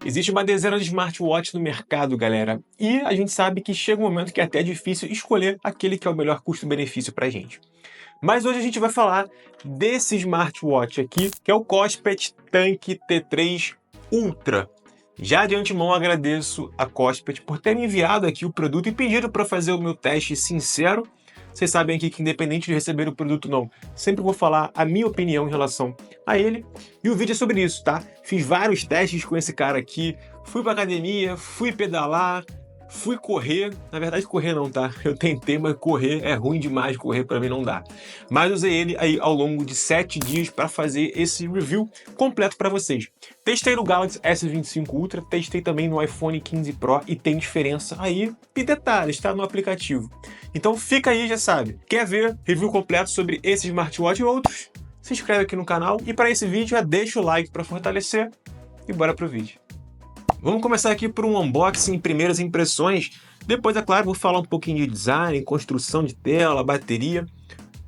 Existe uma dezena de smartwatches no mercado, galera, e a gente sabe que chega um momento que é até difícil escolher aquele que é o melhor custo-benefício pra gente. Mas hoje a gente vai falar desse smartwatch aqui, que é o Cospet Tank T3 Ultra. Já de antemão agradeço a Cospet por ter me enviado aqui o produto e pedido para fazer o meu teste sincero. Vocês sabem aqui que independente de receber o produto ou não, sempre vou falar a minha opinião em relação a ele. E o vídeo é sobre isso, tá? Fiz vários testes com esse cara aqui, fui pra academia, fui pedalar, fui correr. Na verdade correr não, tá? Eu tentei, mas correr é ruim demais, correr pra mim não dá. Mas usei ele aí ao longo de 7 dias para fazer esse review completo para vocês. Testei no Galaxy S25 Ultra, testei também no iPhone 15 Pro e tem diferença aí e detalhes, tá? No aplicativo. Então fica aí, já sabe. Quer ver review completo sobre esse smartwatch e outros? Se inscreve aqui no canal e para esse vídeo já deixa o like para fortalecer e bora pro vídeo. Vamos começar aqui por um unboxing e primeiras impressões. Depois, é claro, vou falar um pouquinho de design, construção de tela, bateria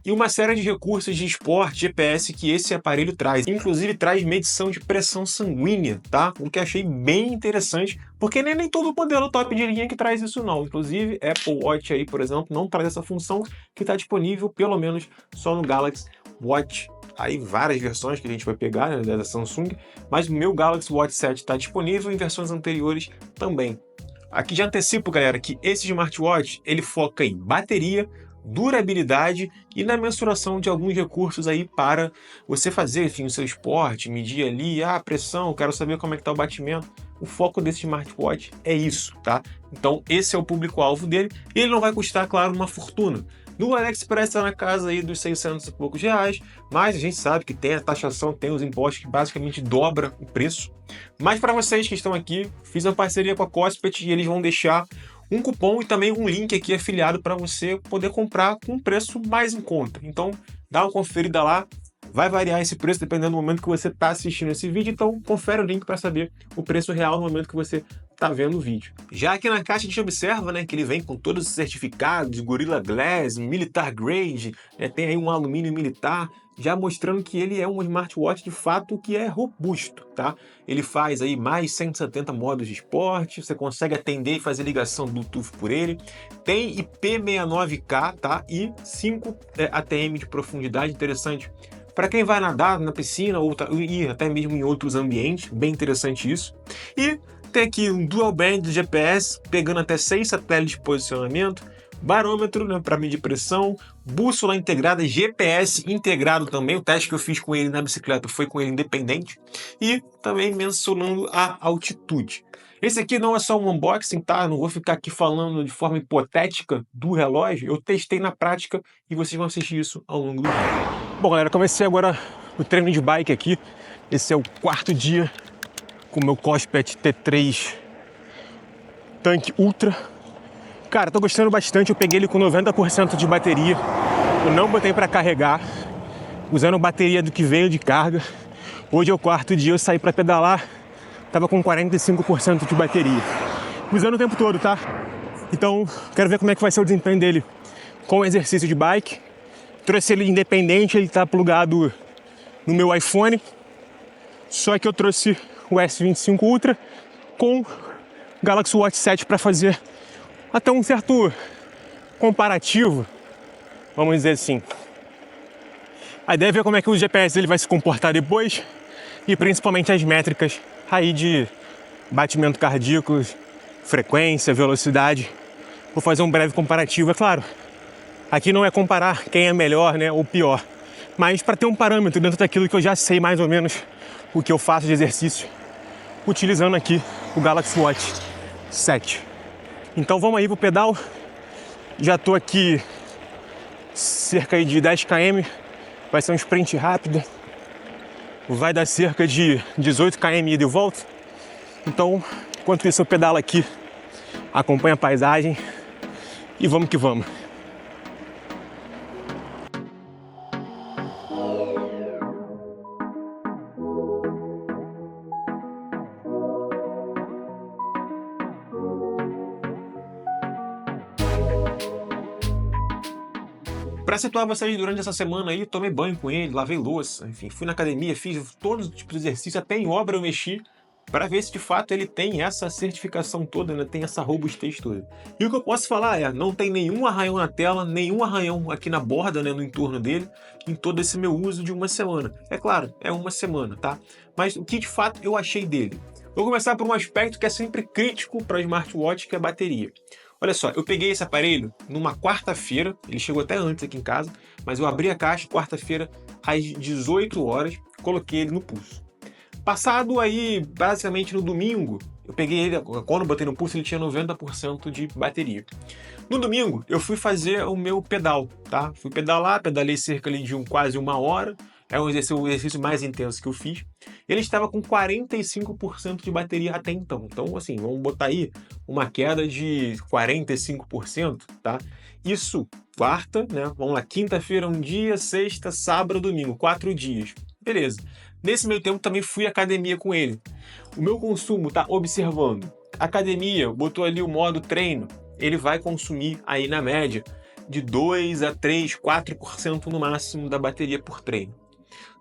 e uma série de recursos de esporte, GPS que esse aparelho traz. Inclusive traz medição de pressão sanguínea, tá? O que achei bem interessante, porque nem todo modelo top de linha que traz isso não. Inclusive Apple Watch aí, por exemplo, não traz essa função que está disponível, pelo menos só no Galaxy Watch. Aí várias versões que a gente vai pegar, né, da Samsung, mas o meu Galaxy Watch 7 está disponível em versões anteriores também. Aqui já antecipo, galera, que esse smartwatch ele foca em bateria, durabilidade e na mensuração de alguns recursos aí para você fazer, enfim, o seu esporte, medir ali a pressão, quero saber como é que está o batimento. O foco desse smartwatch é isso, tá? Então esse é o público-alvo dele e ele não vai custar, claro, uma fortuna. No AliExpress está na casa aí dos 600 e poucos reais, mas a gente sabe que tem a taxação, tem os impostos que basicamente dobra o preço. Mas para vocês que estão aqui, fiz uma parceria com a Cospet e eles vão deixar um cupom e também um link aqui afiliado para você poder comprar com um preço mais em conta. Então dá uma conferida lá, vai variar esse preço dependendo do momento que você está assistindo esse vídeo, então confere o link para saber o preço real no momento que você tá vendo o vídeo. Já aqui na caixa a gente observa, né, que ele vem com todos os certificados, Gorilla Glass, Militar Grade, tem aí um alumínio militar, já mostrando que ele é um smartwatch de fato que é robusto, tá? Ele faz aí mais 170 modos de esporte, você consegue atender e fazer ligação Bluetooth por ele, tem IP69K, tá? E 5 ATM de profundidade, interessante para quem vai nadar na piscina ou e até mesmo em outros ambientes, bem interessante isso. E tem aqui um dual band de GPS, pegando até 6 satélites de posicionamento, barômetro, né, para medir pressão, bússola integrada, GPS integrado também, o teste que eu fiz com ele na bicicleta foi com ele independente, e também mencionando a altitude. Esse aqui não é só um unboxing, tá? Não vou ficar aqui falando de forma hipotética do relógio, eu testei na prática e vocês vão assistir isso ao longo do vídeo. Bom, galera, comecei agora o treino de bike aqui, esse é o 4º dia com o meu Cospet T3 Tank Ultra. Cara, tô gostando bastante, eu peguei ele com 90% de bateria, eu não botei para carregar, usando bateria do que veio de carga. Hoje é o 4º dia, eu saí para pedalar, tava com 45% de bateria, usando o tempo todo, tá? Então, quero ver como é que vai ser o desempenho dele com o exercício de bike. Trouxe ele independente, ele tá plugado no meu iPhone, só que eu trouxe o S25 Ultra com o Galaxy Watch 7 para fazer até um certo comparativo, vamos dizer assim. A ideia é ver como é que o GPS ele vai se comportar depois e principalmente as métricas aí de batimento cardíaco, frequência, velocidade. Vou fazer um breve comparativo, é claro. Aqui não é comparar quem é melhor, né, ou pior, mas para ter um parâmetro dentro daquilo que eu já sei mais ou menos o que eu faço de exercício, utilizando aqui o Galaxy Watch 7. Então vamos aí pro pedal. Já tô aqui cerca de 10 km, vai ser um sprint rápido, vai dar cerca de 18 km ida e volta. Então, enquanto isso eu pedalo aqui, acompanho a paisagem e vamos que vamos. Para situar vocês, durante essa semana aí, tomei banho com ele, lavei louça, enfim, fui na academia, fiz todos os tipos de exercício, até em obra eu mexi, para ver se de fato ele tem essa certificação toda, né? Tem essa robustez toda. E o que eu posso falar é, não tem nenhum arranhão na tela, nenhum arranhão aqui na borda, né, no entorno dele, em todo esse meu uso de uma semana. É claro, é uma semana, tá? Mas o que de fato eu achei dele? Vou começar por um aspecto que é sempre crítico para smartwatch, que é a bateria. Olha só, eu peguei esse aparelho numa quarta-feira, ele chegou até antes aqui em casa, mas eu abri a caixa quarta-feira às 18 horas, coloquei ele no pulso. Passado aí, basicamente no domingo, eu peguei ele, quando eu botei no pulso ele tinha 90% de bateria. No domingo, eu fui fazer o meu pedal, tá? Fui pedalar, pedalei cerca ali de quase uma hora, é o exercício mais intenso que eu fiz. Ele estava com 45% de bateria até então. Então, assim, vamos botar aí uma queda de 45%, tá? Isso, quarta, né? Vamos lá, quinta-feira um dia, sexta, sábado, domingo, 4 dias. Beleza. Nesse meio tempo também fui à academia com ele. O meu consumo tá observando. Academia, botou ali o modo treino, ele vai consumir aí na média de 2 a 3, 4% no máximo da bateria por treino.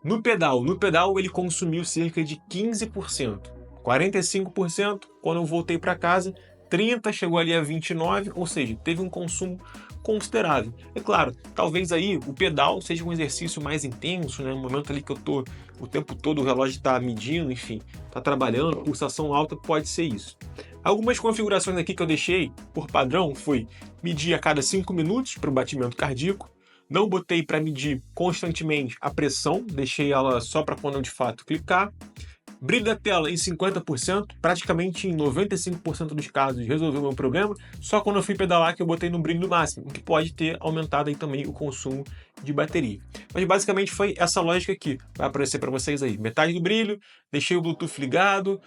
No pedal ele consumiu cerca de 15%, 45% quando eu voltei para casa, 30% chegou ali a 29%, ou seja, teve um consumo considerável. É claro, talvez aí o pedal seja um exercício mais intenso, né? No momento ali que eu tô o tempo todo, o relógio está medindo, enfim, está trabalhando, pulsação alta, pode ser isso. Algumas configurações aqui que eu deixei por padrão foi medir a cada 5 minutos para o batimento cardíaco. Não botei para medir constantemente a pressão, deixei ela só para quando eu de fato clicar. Brilho da tela em 50%, praticamente em 95% dos casos resolveu o meu problema, só quando eu fui pedalar que eu botei no brilho máximo, o que pode ter aumentado aí também o consumo de bateria. Mas basicamente foi essa lógica aqui, vai aparecer para vocês aí, metade do brilho, deixei o Bluetooth ligado,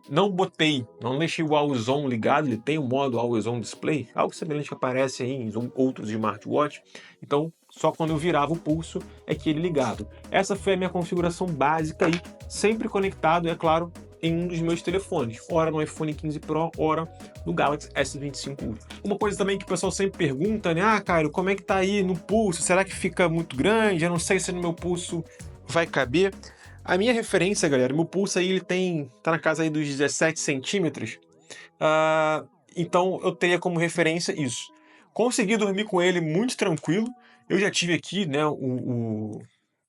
não deixei o Always On ligado, ele tem o modo Always On Display, algo semelhante que aparece aí em outros smartwatch, então só quando eu virava o pulso é que ele ligado. Essa foi a minha configuração básica aí, sempre conectado, é claro, em um dos meus telefones, ora no iPhone 15 Pro, ora no Galaxy S25 Ultra. Uma coisa também que o pessoal sempre pergunta, né? Ah, Caio, como é que tá aí no pulso? Será que fica muito grande? Eu não sei se no meu pulso vai caber. A minha referência, galera, meu pulso aí tá na casa aí dos 17 centímetros, então eu teria como referência isso. Consegui dormir com ele muito tranquilo. Eu já tive aqui, né,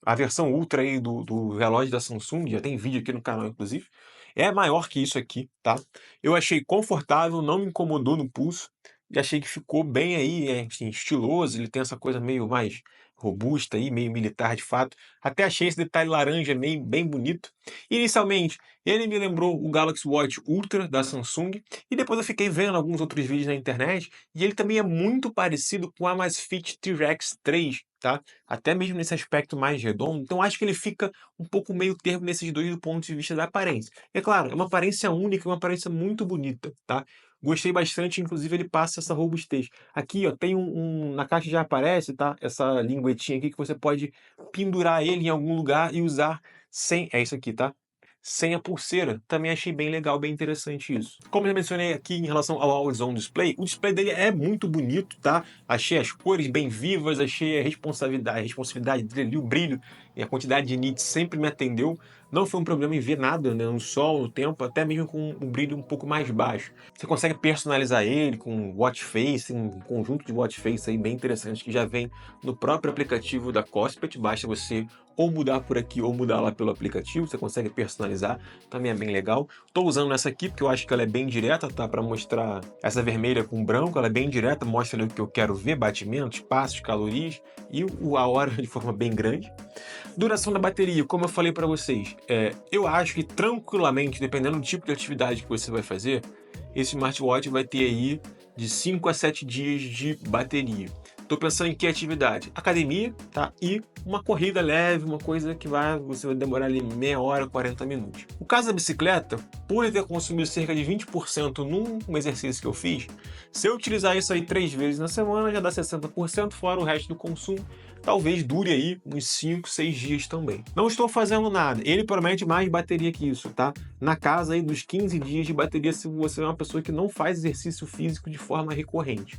a versão Ultra aí do relógio da Samsung, já tem vídeo aqui no canal, inclusive. É maior que isso aqui, tá? Eu achei confortável, não me incomodou no pulso. E achei que ficou bem aí, assim, estiloso. Ele tem essa coisa meio mais robusta aí, meio militar de fato. Até achei esse detalhe laranja meio bem bonito. Inicialmente, ele me lembrou o Galaxy Watch Ultra da Samsung. E depois eu fiquei vendo alguns outros vídeos na internet. E ele também é muito parecido com o Amazfit T-Rex 3, tá? Até mesmo nesse aspecto mais redondo. Então acho que ele fica um pouco meio termo nesses dois do ponto de vista da aparência. É claro, é uma aparência única, uma aparência muito bonita, tá? Gostei bastante, inclusive ele passa essa robustez. Aqui, ó, tem na caixa já aparece, tá? Essa linguetinha aqui que você pode pendurar ele em algum lugar e usar sem... É isso aqui, tá? Sem a pulseira. Também achei bem legal, bem interessante isso. Como eu já mencionei aqui em relação ao Always On Display, o display dele é muito bonito, tá? Achei as cores bem vivas, achei a responsividade dele ali, o brilho e a quantidade de nits sempre me atendeu. Não foi um problema em ver nada, né, no sol, no tempo, até mesmo com um brilho um pouco mais baixo. Você consegue personalizar ele com watch face, um conjunto de watch face aí bem interessante que já vem no próprio aplicativo da Cospet, basta você ou mudar por aqui ou mudar lá pelo aplicativo, você consegue personalizar, também é bem legal. Estou usando essa aqui porque eu acho que ela é bem direta, tá? Para mostrar essa vermelha com branco, ela é bem direta, mostra ali o que eu quero ver, batimentos, passos, calorias e a hora de forma bem grande. Duração da bateria, como eu falei para vocês, eu acho que tranquilamente, dependendo do tipo de atividade que você vai fazer, esse smartwatch vai ter aí de 5 a 7 dias de bateria. Estou pensando em que atividade? Academia, tá? E uma corrida leve, uma coisa que você vai demorar ali meia hora, 40 minutos. O caso da bicicleta, por ele ter consumido cerca de 20% num exercício que eu fiz, se eu utilizar isso aí 3 vezes na semana, já dá 60%, fora o resto do consumo. Talvez dure aí uns 5, 6 dias também. Não estou fazendo nada. Ele promete mais bateria que isso, tá? Na casa aí dos 15 dias de bateria se você é uma pessoa que não faz exercício físico de forma recorrente.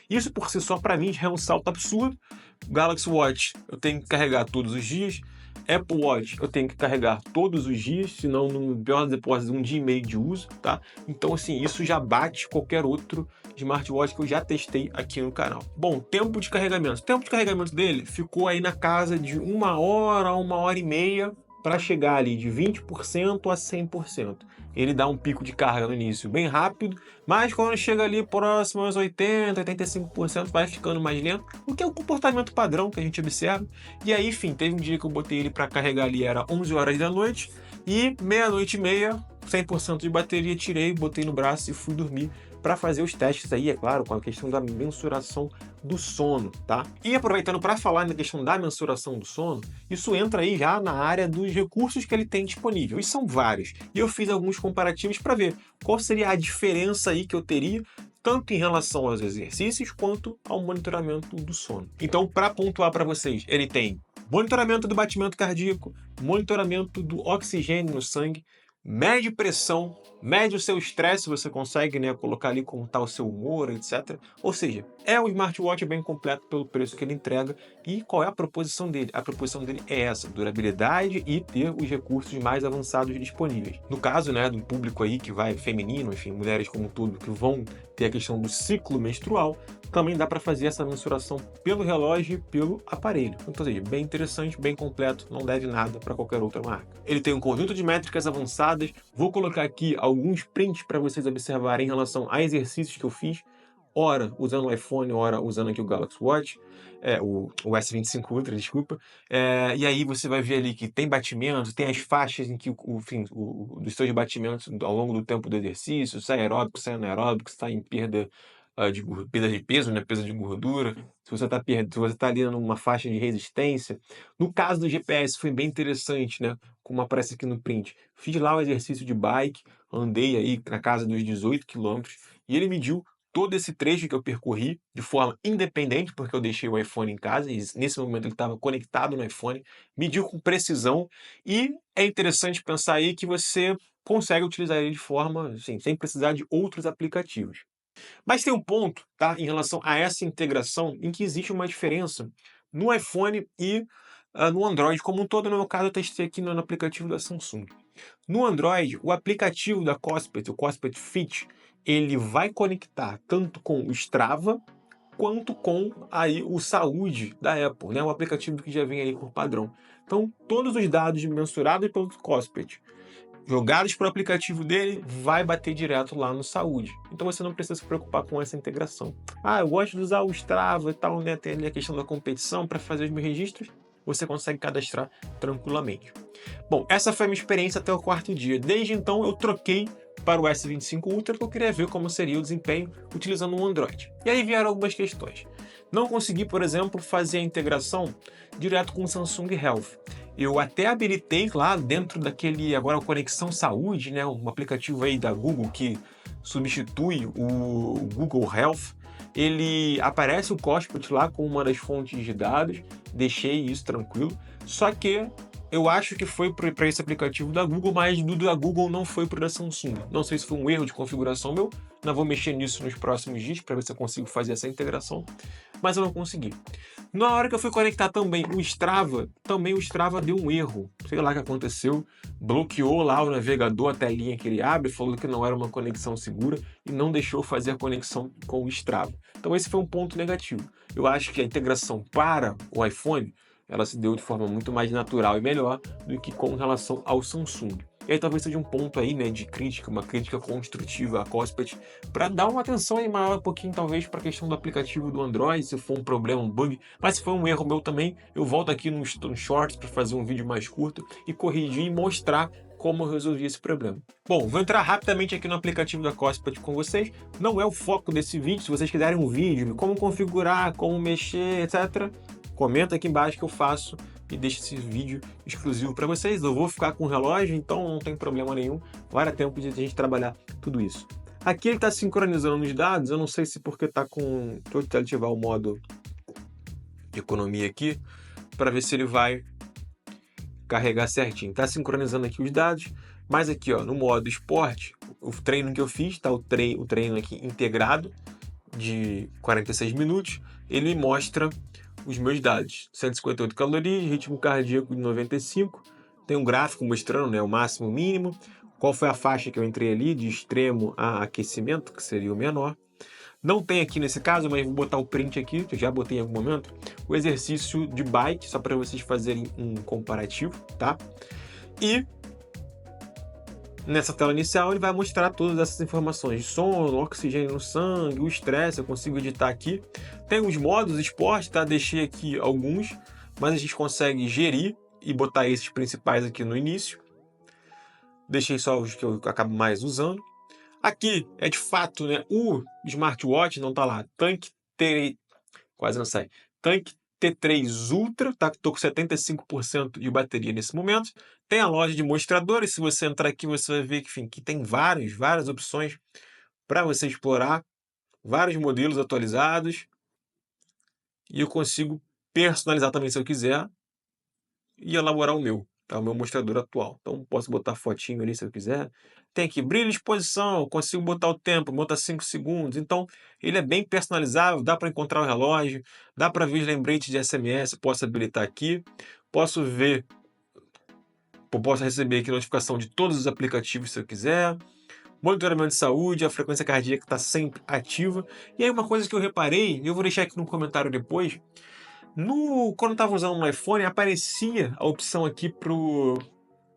Isso por si só para mim já é um salto absurdo, Galaxy Watch eu tenho que carregar todos os dias. Apple Watch eu tenho que carregar todos os dias, senão no pior das hipóteses, 1 dia e meio de uso, tá? Então assim, isso já bate qualquer outro smartwatch que eu já testei aqui no canal. Bom, tempo de carregamento. O tempo de carregamento dele ficou aí na casa de 1 hora a 1 hora e meia para chegar ali de 20% a 100%. Ele dá um pico de carga no início bem rápido, mas quando chega ali próximo aos 80%, 85%, vai ficando mais lento, o que é o comportamento padrão que a gente observa. E aí, enfim, teve um dia que eu botei ele para carregar ali, era 11 horas da noite, e meia-noite e meia, 100% de bateria, tirei, botei no braço e fui dormir para fazer os testes aí, é claro, com a questão da mensuração do sono, tá? E aproveitando para falar na questão da mensuração do sono, isso entra aí já na área dos recursos que ele tem disponível, e são vários. E eu fiz alguns comparativos para ver qual seria a diferença aí que eu teria, tanto em relação aos exercícios quanto ao monitoramento do sono. Então, para pontuar para vocês, ele tem monitoramento do batimento cardíaco, monitoramento do oxigênio no sangue, mede pressão, mede o seu estresse, você consegue, né, colocar ali como está o seu humor, etc. Ou seja, é um smartwatch bem completo pelo preço que ele entrega. E qual é a proposição dele? A proposição dele é essa, durabilidade e ter os recursos mais avançados disponíveis. No caso, né, do público aí que vai feminino, enfim, mulheres como tudo, que vão ter a questão do ciclo menstrual, também dá para fazer essa mensuração pelo relógio e pelo aparelho. Então, ou seja, bem interessante, bem completo, não deve nada para qualquer outra marca. Ele tem um conjunto de métricas avançadas, vou colocar aqui alguns prints para vocês observarem em relação a exercícios que eu fiz, ora usando o iPhone, ora usando aqui o Galaxy Watch, o S25 Ultra, desculpa. E aí você vai ver ali que tem batimento, tem as faixas em que dos seus batimentos ao longo do tempo do exercício, se é aeróbico, se é anaeróbico, se está em perda perda de peso, né, perda de gordura, se você está ali numa faixa de resistência. No caso do GPS foi bem interessante, né, como aparece aqui no print. Fiz lá o exercício de bike, andei aí na casa dos 18 quilômetros, e ele mediu todo esse trecho que eu percorri de forma independente, porque eu deixei o iPhone em casa e nesse momento ele estava conectado no iPhone, mediu com precisão, e é interessante pensar aí que você consegue utilizar ele de forma, assim, sem precisar de outros aplicativos. Mas tem um ponto, tá, em relação a essa integração, em que existe uma diferença no iPhone e no Android como um todo. No meu caso, eu testei aqui no aplicativo da Samsung. No Android, o aplicativo da Cospet, o Cospet Fit, ele vai conectar tanto com o Strava quanto com aí o Saúde da Apple, né, um aplicativo que já vem aí por padrão. Então, todos os dados mensurados pelo Cospet, jogados para o aplicativo dele, vai bater direto lá no Saúde. Então você não precisa se preocupar com essa integração. Ah, eu gosto de usar o Strava e tal, né? Tem ali a questão da competição para fazer os meus registros. Você consegue cadastrar tranquilamente. Bom, essa foi a minha experiência até o 4º dia. Desde então eu troquei para o S25 Ultra, porque eu queria ver como seria o desempenho utilizando um Android. E aí vieram algumas questões. Não consegui, por exemplo, fazer a integração direto com o Samsung Health. Eu até habilitei lá dentro daquele, agora, Conexão Saúde, né, um aplicativo aí da Google que substitui o Google Health. Ele aparece o Cospet lá com uma das fontes de dados, deixei isso tranquilo, só que eu acho que foi para esse aplicativo da Google, mas do da Google não foi para o da Samsung. Não sei se foi um erro de configuração meu, não vou mexer nisso nos próximos dias para ver se eu consigo fazer essa integração, mas eu não consegui. Na hora que eu fui conectar também o Strava deu um erro, sei lá o que aconteceu, bloqueou lá o navegador, a telinha que ele abre, falou que não era uma conexão segura e não deixou fazer a conexão com o Strava. Então esse foi um ponto negativo. Eu acho que a integração para o iPhone, ela se deu de forma muito mais natural e melhor do que com relação ao Samsung. E aí talvez seja um ponto aí, né, de crítica, uma crítica construtiva à Cospet, para dar uma atenção aí maior um pouquinho, talvez, para a questão do aplicativo do Android, se for um problema, um bug, mas se foi um erro meu também, eu volto aqui no Shorts para fazer um vídeo mais curto e corrigir e mostrar como eu resolvi esse problema. Bom, vou entrar rapidamente aqui no aplicativo da Cospet com vocês. Não é o foco desse vídeo. Se vocês quiserem um vídeo, como configurar, como mexer, etc., comenta aqui embaixo que eu faço e deixo esse vídeo exclusivo para vocês. Eu vou ficar com o relógio, então não tem problema nenhum. Vai dar tempo de a gente trabalhar tudo isso. Aqui ele está sincronizando os dados. Eu não sei se porque está com... Deixa eu ativar o modo de economia aqui para ver se ele vai carregar certinho. Está sincronizando aqui os dados, mas aqui, ó, no modo esporte, o treino que eu fiz, tá o treino aqui integrado de 46 minutos, ele mostra os meus dados. 158 calorias, ritmo cardíaco de 95. Tem um gráfico mostrando, né, o máximo e o mínimo. Qual foi a faixa que eu entrei ali, de extremo a aquecimento, que seria o menor. Não tem aqui nesse caso, mas vou botar o print aqui, que eu já botei em algum momento. O exercício de bike, só para vocês fazerem um comparativo, tá? E nessa tela inicial ele vai mostrar todas essas informações de sono, oxigênio no sangue, o estresse, eu consigo editar aqui. Tem os modos esporte, tá? Deixei aqui alguns, mas a gente consegue gerir e botar esses principais aqui no início. Deixei só os que eu acabo mais usando. Aqui é de fato, né, o smartwatch, não tá lá, quase não sai, Tank T3 Ultra, tá? Tô com 75% de bateria nesse momento. Tem a loja de mostradores, se você entrar aqui você vai ver que, enfim, que tem várias opções para você explorar, vários modelos atualizados, e eu consigo personalizar também se eu quiser e elaborar o meu, tá? O meu mostrador atual. Então posso botar fotinho ali se eu quiser. Tem aqui brilho e exposição, consigo botar o tempo, botar 5 segundos. Então ele é bem personalizável, dá para encontrar o relógio, dá para ver os lembretes de SMS, posso habilitar aqui. Posso ver, posso receber aqui notificação de todos os aplicativos se eu quiser. Monitoramento de saúde, a frequência cardíaca está sempre ativa. E aí uma coisa que eu reparei, eu vou deixar aqui no comentário depois, quando eu estava usando no iPhone, aparecia a opção aqui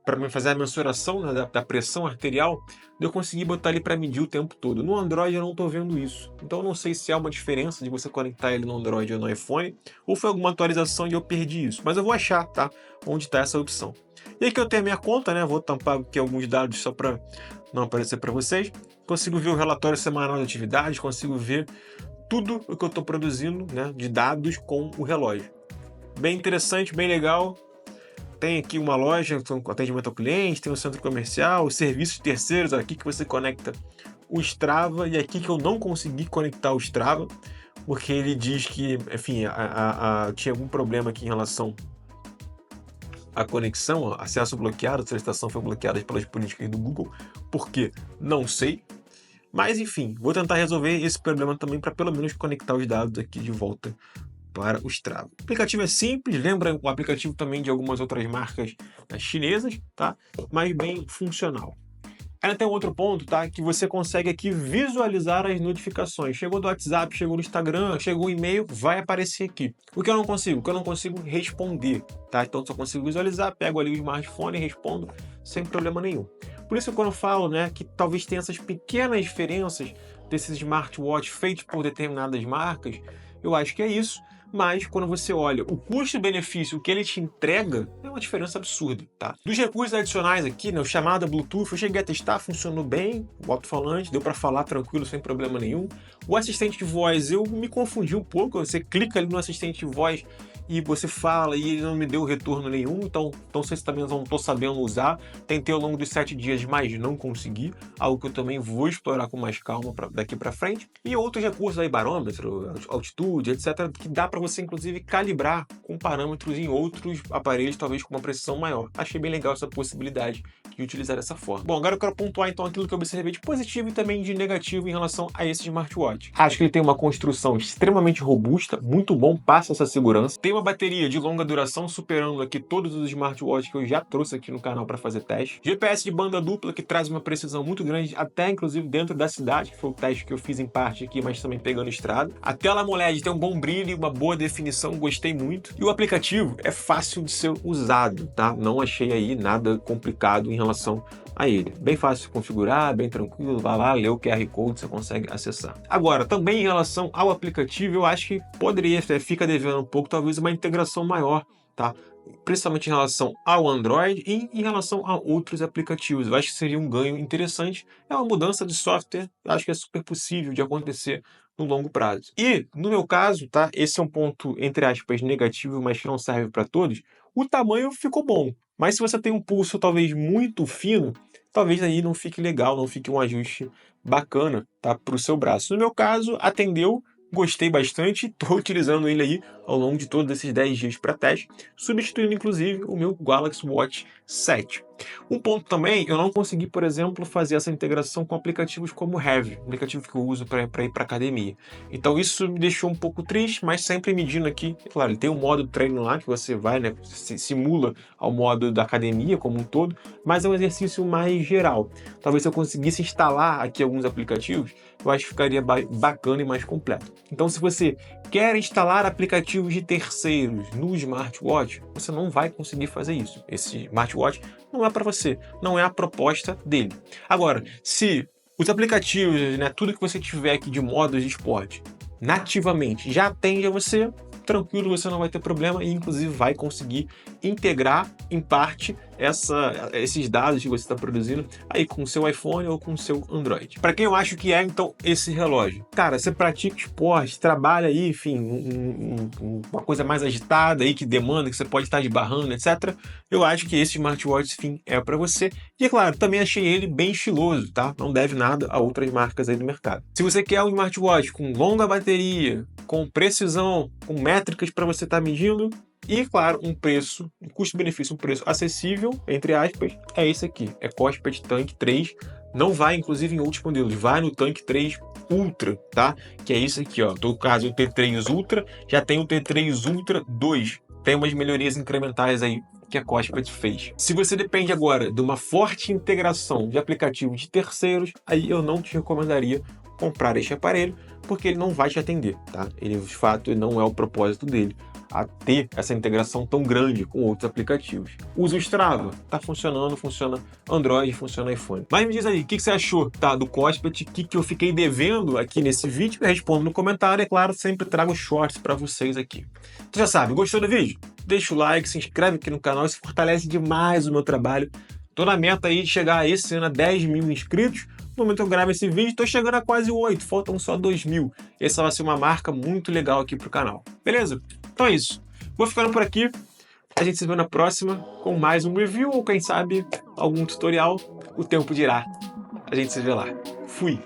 para fazer a mensuração, né, da pressão arterial, eu consegui botar ali para medir o tempo todo. No Android eu não estou vendo isso. Então eu não sei se há uma diferença de você conectar ele no Android ou no iPhone, ou foi alguma atualização e eu perdi isso. Mas eu vou achar, tá? Onde está essa opção. E aí que eu tenho a minha conta, né? Vou tampar aqui alguns dados só para não aparecer para vocês. Consigo ver o relatório semanal de atividades, consigo ver tudo o que eu estou produzindo, né, de dados com o relógio. Bem interessante, bem legal. Tem aqui uma loja com atendimento ao cliente, tem um centro comercial, serviços terceiros, aqui que você conecta o Strava, e aqui que eu não consegui conectar o Strava, porque ele diz que, enfim, tinha algum problema aqui em relação à conexão, acesso bloqueado, a solicitação foi bloqueada pelas políticas do Google, por quê? Não sei. Mas enfim, vou tentar resolver esse problema também para pelo menos conectar os dados aqui de volta para o Strava. O aplicativo é simples, lembra o aplicativo também de algumas outras marcas chinesas, tá? Mas bem funcional. Ainda tem um outro ponto, tá? Que você consegue aqui visualizar as notificações. Chegou do WhatsApp, chegou do Instagram, chegou o e-mail, vai aparecer aqui. O que eu não consigo? O que eu não consigo responder, tá? Então só consigo visualizar, pego ali o smartphone e respondo sem problema nenhum. Por isso que quando eu falo, né, que talvez tenha essas pequenas diferenças desses smartwatches feitos por determinadas marcas, eu acho que é isso. Mas quando você olha o custo-benefício, o que ele te entrega, é uma diferença absurda, tá? Dos recursos adicionais aqui, né, o chamado Bluetooth, eu cheguei a testar, funcionou bem, o alto-falante, deu para falar tranquilo, sem problema nenhum. O assistente de voz, eu me confundi um pouco, você clica ali no assistente de voz e você fala e ele não me deu retorno nenhum, então sei se também não estou sabendo usar. Tentei ao longo dos 7 dias, mas não consegui, algo que eu também vou explorar com mais calma daqui para frente. E outros recursos aí, barômetro, altitude, etc, que dá para você inclusive calibrar com parâmetros em outros aparelhos, talvez com uma precisão maior. Achei bem legal essa possibilidade de utilizar dessa forma. Bom, agora eu quero pontuar então aquilo que eu observei de positivo e também de negativo em relação a esse smartwatch. Acho que ele tem uma construção extremamente robusta, muito bom, passa essa segurança. Tem uma bateria de longa duração, superando aqui todos os smartwatches que eu já trouxe aqui no canal para fazer teste. GPS de banda dupla, que traz uma precisão muito grande, até inclusive dentro da cidade, que foi o teste que eu fiz em parte aqui, mas também pegando estrada. A tela AMOLED tem um bom brilho e uma boa definição, gostei muito. E o aplicativo é fácil de ser usado, tá? Não achei aí nada complicado em relação a ele. Bem fácil de configurar, bem tranquilo, vai lá, lê o QR Code, você consegue acessar. Agora, também em relação ao aplicativo, eu acho que fica devendo um pouco, talvez uma integração maior, tá? Principalmente em relação ao Android e em relação a outros aplicativos. Eu acho que seria um ganho interessante. É uma mudança de software, eu acho que é super possível de acontecer no longo prazo. E, no meu caso, tá? Esse é um ponto, entre aspas, negativo, mas que não serve para todos. O tamanho ficou bom, mas se você tem um pulso talvez muito fino, talvez aí não fique legal, não fique um ajuste bacana, tá? Para o seu braço. No meu caso, atendeu, gostei bastante, estou utilizando ele aí ao longo de todos esses 10 dias para teste, substituindo inclusive o meu Galaxy Watch 7. Um ponto também, eu não consegui, por exemplo, fazer essa integração com aplicativos como o Heavy, aplicativo que eu uso para ir para academia. Então isso me deixou um pouco triste, mas sempre medindo aqui, claro, ele tem um modo treino lá que você vai, né, simula ao modo da academia como um todo, mas é um exercício mais geral. Talvez se eu conseguisse instalar aqui alguns aplicativos, eu acho que ficaria bacana e mais completo. Então se você quer instalar aplicativos de terceiros no smartwatch, você não vai conseguir fazer isso. Esse smartwatch não é para você, não é a proposta dele. Agora, se os aplicativos, né, tudo que você tiver aqui de modos de esporte, nativamente já atende a você, tranquilo, você não vai ter problema e inclusive vai conseguir integrar em parte esses dados que você está produzindo aí com o seu iPhone ou com o seu Android. Para quem eu acho que é então esse relógio? Cara, você pratica esporte, trabalha aí, enfim, uma coisa mais agitada aí que demanda, que você pode estar esbarrando, etc. Eu acho que esse smartwatch, enfim, é para você. E é claro, também achei ele bem estiloso, tá? Não deve nada a outras marcas aí do mercado. Se você quer um smartwatch com longa bateria, com precisão, com métricas para você estar medindo, e, claro, um preço, um custo-benefício, um preço acessível, entre aspas, é esse aqui. É Cossped Tank 3. Não vai, inclusive, em outros modelos. Vai no Tank 3 Ultra, tá? Que é isso aqui, ó. No caso, o T3 Ultra, já tem o T3 Ultra 2. Tem umas melhorias incrementais aí que a Cossped fez. Se você depende agora de uma forte integração de aplicativos de terceiros, aí eu não te recomendaria comprar este aparelho, porque ele não vai te atender, tá? Ele, de fato, não é o propósito dele a ter essa integração tão grande com outros aplicativos. Usa o Strava, tá funcionando, funciona Android, funciona iPhone. Mas me diz aí, o que você achou, tá, do Cossped, o que eu fiquei devendo aqui nesse vídeo? Respondo no comentário, é claro, sempre trago shorts para vocês aqui. Você já sabe, gostou do vídeo? Deixa o like, se inscreve aqui no canal, isso fortalece demais o meu trabalho. Tô na meta aí de chegar esse ano a 10 mil inscritos. No momento que eu gravo esse vídeo, tô chegando a quase 8, faltam só 2 mil. Essa vai ser uma marca muito legal aqui pro canal, beleza? Então é isso. Vou ficando por aqui. A gente se vê na próxima com mais um review ou quem sabe algum tutorial. O tempo dirá. A gente se vê lá. Fui!